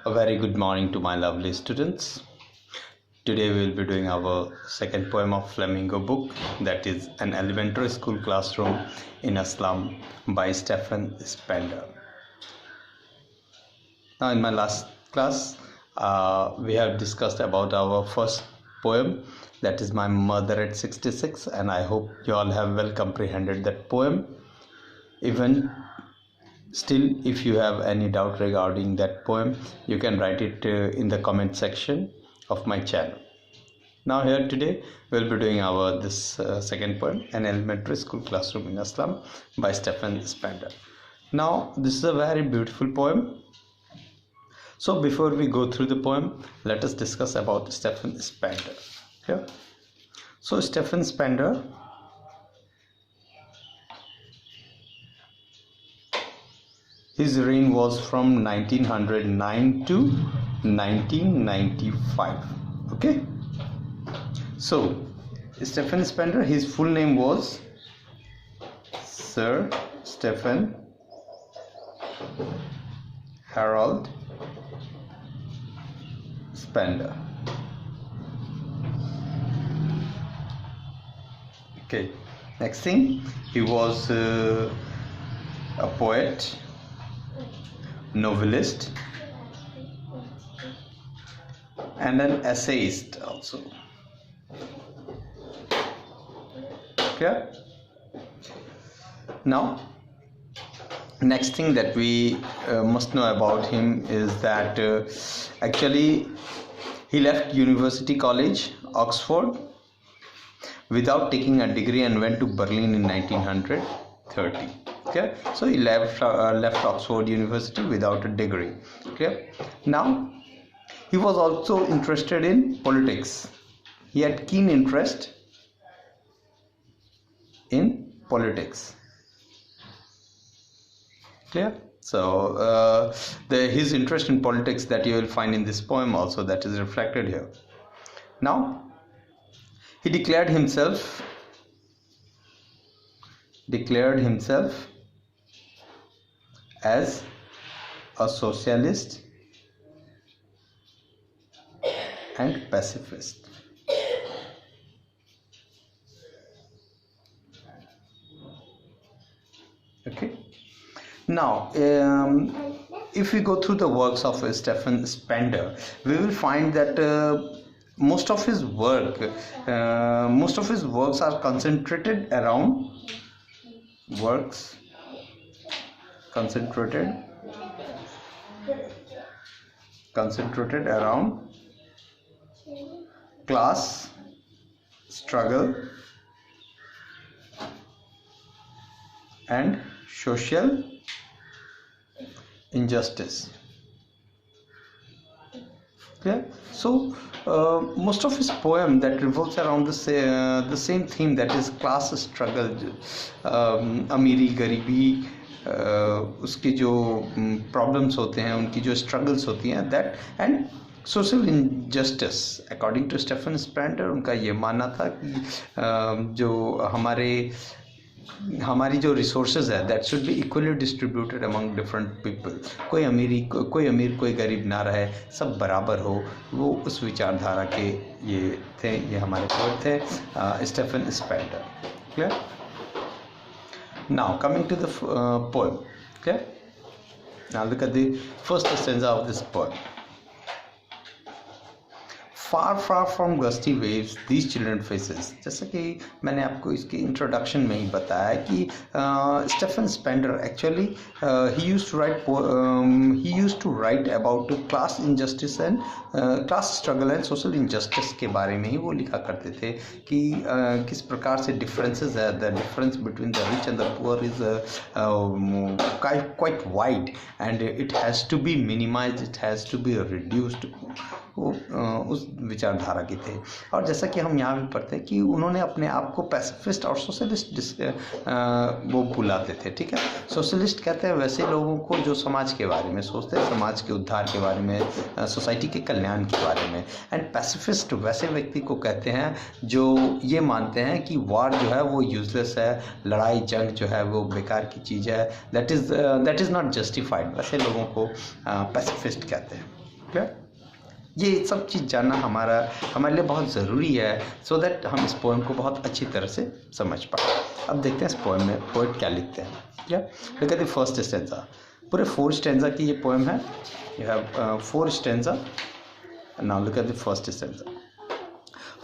A very good morning to my lovely students. Today we will be doing our second poem of Flamingo book, that is An Elementary School Classroom in a Slum by Stephen Spender. Now in my last class we have discussed about our first poem, that is My Mother at 66, and I hope you all have well comprehended that poem. Even still, if you have any doubt regarding that poem, you can write it in the comment section of my channel. Now here today we'll be doing our this second poem, An Elementary School Classroom in a Slum by Stephen Spender. Now this is a very beautiful poem. So before we go through the poem, let us discuss about Stephen Spender. Okay? So Stephen Spender, his reign was from 1909 to 1995. Okay. So Stephen Spender, his full name was Sir Stephen Harold Spender. Okay. Next thing, he was a poet, novelist, and an essayist also. Okay. Now next thing that we must know about him is that actually he left University College, Oxford, without taking a degree and went to Berlin in 1930. Okay, so he left Oxford University without a degree. Okay, now he was also interested in politics. He had keen interest in politics. Clear? So his interest in politics that you will find in this poem also, that is reflected here. Now he declared himself as a socialist and pacifist. Okay. Now if we go through the works of Stephen Spender, we will find that most of his works are concentrated around class struggle and social injustice. Okay, so most of his poem that revolves around the same theme, that is class struggle, अमीरी गरीबी, उसके जो problems होते हैं, उनकी जो struggles होती हैं, that and social injustice. According to Stephen Spender, उनका ये मानना था कि जो हमारी जो रिसोर्सेज है, that should be equally distributed among different people. कोई अमीर कोई गरीब ना रहे, सब बराबर हो. वो उस विचारधारा के ये थे, ये हमारे पोएट थे, Stephen Spender. Clear? Now coming to the poem. Clear? Now look at the first stanza of this poem. Far from gusty waves these children faces. जैसा कि मैंने आपको इसके इंट्रोडक्शन में ही बताया कि Stephen Spender actually he used to write about class injustice and class struggle and social injustice के बारे में ही वो लिखा करते थे कि किस प्रकार से differences है. The difference between the rich and the poor is quite wide and it has to be minimized, it has to be reduced. वो उस विचारधारा के थे. और जैसा कि हम यहाँ भी पढ़ते हैं कि उन्होंने अपने आप को पैसिफिस्ट और सोशलिस्ट वो बुलाते थे. ठीक है, सोशलिस्ट कहते हैं वैसे लोगों को जो समाज के बारे में सोचते हैं, समाज के उद्धार के बारे में, सोसाइटी के कल्याण के बारे में. एंड पैसिफिस्ट वैसे व्यक्ति को कहते हैं जो ये मानते हैं कि वार जो है वो यूजलेस है, लड़ाई जंग जो है वो बेकार की चीज़ है, दैट इज़ नॉट जस्टिफाइड. वैसे लोगों को पैसिफिस्ट कहते हैं. क्लियर? ये सब चीज़ जानना हमारे लिए बहुत ज़रूरी है, सो दैट हम इस पोएम को बहुत अच्छी तरह से समझ पाए। अब देखते हैं इस पोएम में पोएट क्या लिखते हैं। क्या look at the first stanza. पूरे 4 स्टैंजा की ये पोएम है। You have 4 stanza. Now look at the first stanza.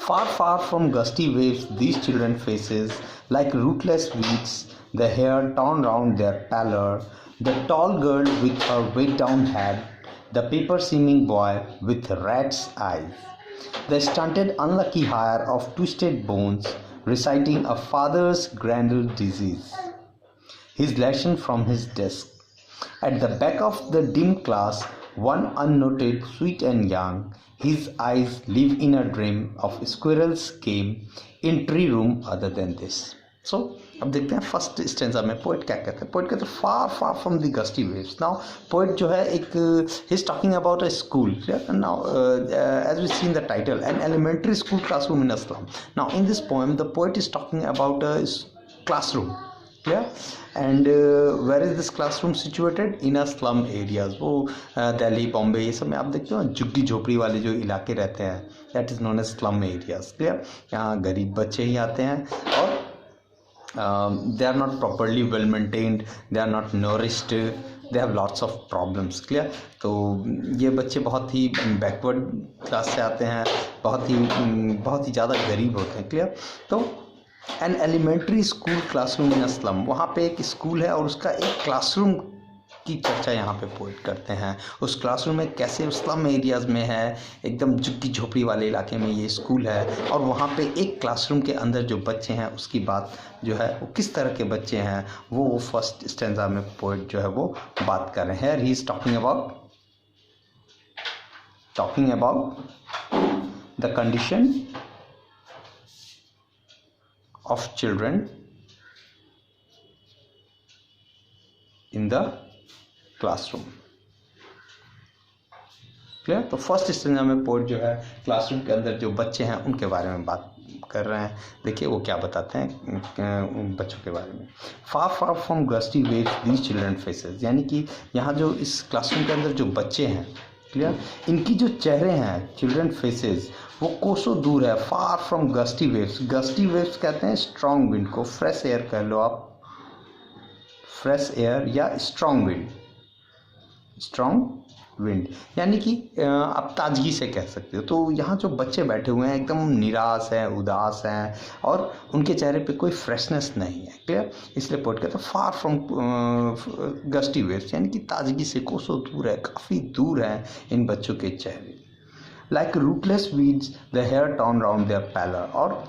Far, far from gusty waves, these children faces like rootless weeds, the hair torn round their pallor, the tall girl with her weighed down head, the paper-seeming boy with rat's eyes, the stunted unlucky hire of twisted bones, reciting a father's grander disease. His lesson from his desk. At the back of the dim class, one unnoted, sweet and young, his eyes live in a dream of squirrels game in tree room other than this. So, अब देखते हैं first stanza में poet क्या कहते हैं। Poet कहते हैं far far from the gusty waves. Now poet जो है एक ही is talking about a school. Now as we see in the title, an elementary school classroom in a slum. Now in this poem the poet is talking about a classroom. clear? And where is this classroom situated? In a slum areas. वो दिल्ली बॉम्बे ये सब में आप देखते हो झुग्गी झोपड़ी वाले जो इलाके रहते हैं, that is known as slum areas. clear? यहाँ गरीब बच्चे ही आते हैं और they are not properly well maintained, they are not nourished, they have lots of problems. clear? तो ये बच्चे बहुत ही बैकवर्ड क्लास से आते हैं, बहुत ही ज़्यादा गरीब होते हैं। क्लियर? तो an elementary school classroom in slum, वहाँ पे एक स्कूल है और उसका एक क्लासरूम की चर्चा यहाँ पे पोएट करते हैं। उस क्लासरूम में कैसे स्लम एरियाज़ में है, एकदम झुग्गी झोपड़ी वाले इलाके में ये स्कूल है, और वहाँ पे एक क्लासरूम के अंदर जो बच्चे हैं उसकी बात जो है वो किस तरह के बच्चे हैं वो फर्स्ट स्टैंजा में पोएट जो है वो बात कर रहे हैं। He is talking about the condition of children in the classroom. Clear? तो फर्स्ट स्टेंजा में पोएट जो है क्लासरूम के अंदर जो बच्चे हैं उनके बारे में बात कर रहे हैं। देखिए वो क्या बताते हैं उन बच्चों के बारे में। Far far from gusty waves these children faces, यानी कि यहाँ जो इस क्लासरूम के अंदर जो बच्चे हैं, क्लियर, इनकी जो चेहरे हैं चिल्ड्रन फेसेस वो कोसों दूर है। फार from gusty waves, gusty waves कहते हैं स्ट्रॉन्ग विंड को, फ्रेश एयर कह लो आप, फ्रेश एयर या स्ट्रॉन्ग विंड यानी कि आप ताजगी से कह सकते हो। तो यहाँ जो बच्चे बैठे हुए हैं एकदम निराश हैं, उदास हैं और उनके चेहरे पे कोई फ्रेशनेस नहीं है। क्लियर? इसलिए पोएट कहते हैं फार फ्रॉम गस्टी वेव्स, यानी कि ताजगी से कोसों दूर है, काफ़ी दूर है इन बच्चों के चेहरे। Like rootless weeds the hair torn round their pallor, और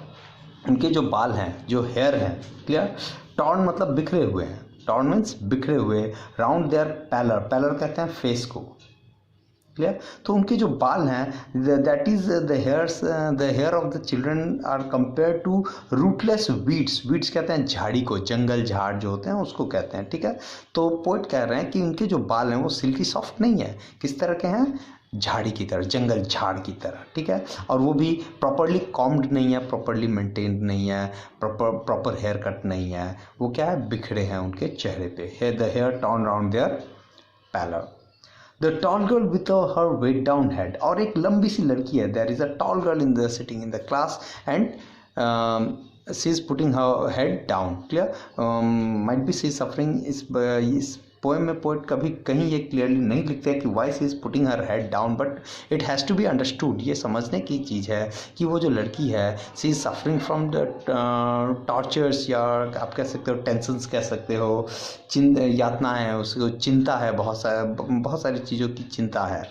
उनके जो बाल हैं, जो हेयर हैं, क्लियर, टॉर्न मतलब बिखरे हुए हैं, टॉर्न मीन्स बिखरे हुए, राउंड देयर पैलर, पैलर कहते हैं फेस को। क्लियर? तो उनके जो बाल हैं that is the hair of the children are compare to rootless weeds, weeds कहते हैं झाड़ी को, जंगल झाड़ जो होते हैं उसको कहते हैं। ठीक है? तो पोएट कह रहे हैं कि उनके जो बाल हैं वो सिल्की सॉफ्ट नहीं है, किस तरह के हैं, झाड़ी की तरह, जंगल झाड़ की तरह। ठीक है? और वो भी प्रॉपरली कॉम्ड नहीं है, प्रॉपरली मेंटेन्ड नहीं है, प्रॉपर हेयर कट नहीं है, वो क्या है, बिखरे हैं उनके चेहरे पे। The hair torn round their pallor. The tall girl with her weighed down head, और एक लंबी सी लड़की है, there is a tall girl in the sitting in the class and she is putting her head down. Clear? Might be she suffering. इस poem में poet कभी कहीं ये क्लियरली नहीं लिखते हैं कि why she is putting her head down, but it has to be understood, ये समझने की चीज़ है कि वो जो लड़की है she is suffering from the tortures, या आप कह सकते हो टेंशन्स कह सकते हो, यातना है, उसको चिंता है, बहुत सारी चीज़ों की चिंता है।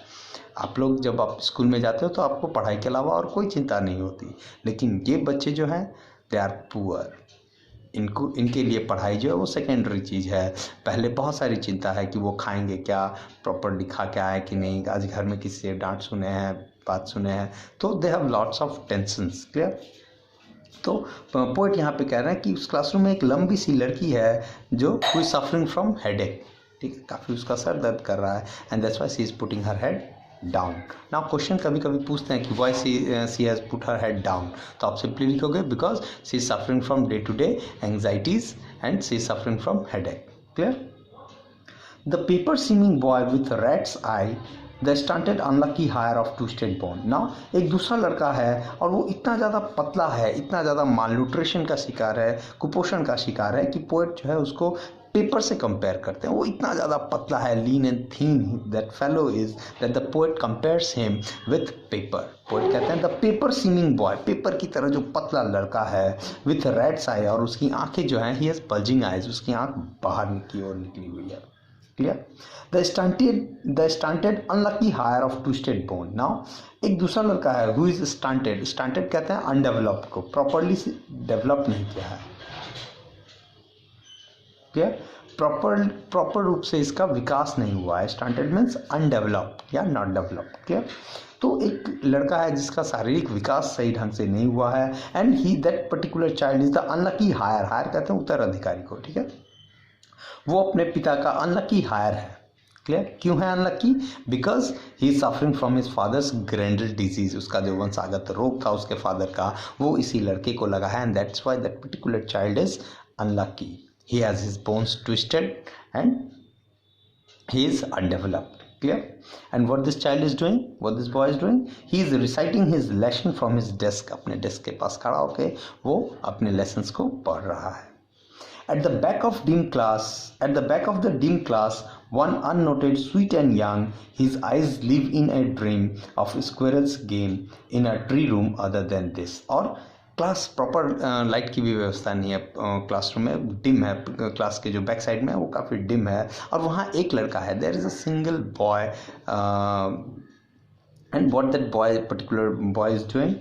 आप लोग जब आप स्कूल में जाते हो तो आपको पढ़ाई के अलावा और कोई चिंता नहीं होती, लेकिन ये बच्चे जो हैं दे आर पुअर, इनके लिए पढ़ाई जो है वो सेकेंडरी चीज़ है। पहले बहुत सारी चिंता है कि वो खाएंगे क्या, प्रॉपरली खा के आए कि नहीं, आज घर में किसी से डांट सुने हैं, बात सुने हैं, तो they have lots of tensions. Clear? तो पोएट यहाँ पे कह रहे हैं कि उस क्लासरूम में एक लंबी सी लड़की है जो हुई सफरिंग फ्रॉम हेडेक। ठीक है? काफ़ी उसका सर दर्द कर रहा है, and that's why she is putting her head down. Now question कभी कभी पूछते हैं कि why she has put her head down, तो आप सिंपली लिखोगे because she is suffering from day to day anxieties and she is suffering from headache. Clear? The paper seeming boy with rat's eyes the stunted unlucky heir of twisted bone. Now एक दूसरा लड़का है और वो इतना ज़्यादा पतला है, इतना ज़्यादा मालन्यूट्रिशन का शिकार है, कुपोषण का शिकार है कि पोएट जो है उसको पेपर से कंपेयर करते हैं। वो इतना ज़्यादा पतला है, lean and thin that fellow is that the poet compares him with paper. Poet कहते हैं the paper seeming boy, paper की तरह जो पतला लड़का है, विथ रेड्स आई, और उसकी आंखें जो हैं ही हैज बल्जिंग आइज, उसकी आंख बाहर की ओर निकली हुई है। Clear? The stunted unlucky heir of twisted bone. Now एक दूसरा लड़का है हु इज स्टंटेड, स्टंटेड कहते हैं अनडेवलप्ड को, प्रॉपरली डेवलप नहीं किया है। क्लियर? प्रॉपर रूप से इसका विकास नहीं हुआ है। स्टंटेड मीन्स अनडेवलप्ड या नॉट डेवलप्ड। क्लियर? तो एक लड़का है जिसका शारीरिक विकास सही ढंग से नहीं हुआ है, and he that particular child is the unlucky heir, heir कहते हैं उत्तराधिकारी को। ठीक है? वो अपने पिता का अनलकी हायर है। क्लियर? क्यों है unlucky? Because he is suffering from his father's grandal disease, उसका जो वंशागत रोग था उसके फादर का, वो इसी लड़के को लगा है, and that's why that particular child is unlucky. He has his bones twisted and he is undeveloped. Clear? And what this child is doing, what this boy is doing, he is reciting his lesson from his desk. अपने desk के पास खड़ा होके वो अपने lessons को पढ़ रहा है। At the back of the dim class, one unnoted, sweet and young, his eyes live in a dream of squirrels game in a tree room other than this. और क्लास प्रॉपर लाइट की भी व्यवस्था नहीं है classroom में, dim है, class के जो बैक साइड में है वो काफ़ी डिम है, और वहाँ एक लड़का है, there is a single boy, and what that boy particular boy is doing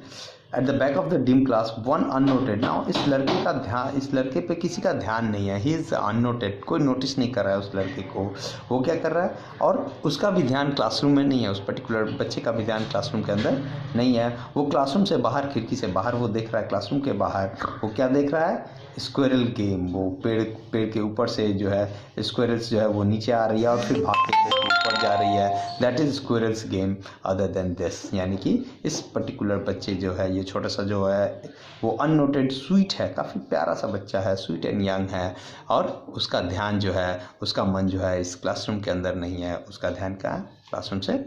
at the back of the dim class, one unnoted. Now इस लड़के पे किसी का ध्यान नहीं है, ही इज़ अननोटेड, कोई नोटिस नहीं कर रहा है उस लड़के को। वो क्या कर रहा है, और उसका भी ध्यान क्लासरूम में नहीं है, उस पर्टिकुलर बच्चे का भी ध्यान क्लासरूम के अंदर नहीं है। वो क्लासरूम से बाहर, खिड़की से बाहर वो देख रहा है, क्लासरूम के बाहर वो क्या देख रहा है, स्क्वेरल गेम। वो पेड़ के ऊपर से जो है स्क्वेरल्स जो है वो नीचे आ रही है और फिर भागते ऊपर जा रही है, that is squirrels game other than this. यानी कि इस पर्टिकुलर बच्चे जो है, ये छोटा सा जो है वो अननोटेड, स्वीट है, काफ़ी प्यारा सा बच्चा है, स्वीट एंड यंग है, और उसका ध्यान जो है, उसका मन जो है इस क्लासरूम के अंदर नहीं है, उसका ध्यान कहाँ है, क्लासरूम से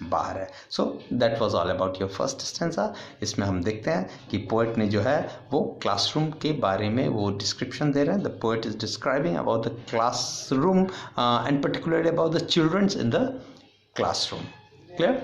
बाहर है। So that was all about your first stanza. इसमें हम देखते हैं कि पोएट ने जो है वो क्लासरूम के बारे में वो डिस्क्रिप्शन दे रहे हैं। The poet is describing about the classroom and particularly about the children's in the classroom. Clear?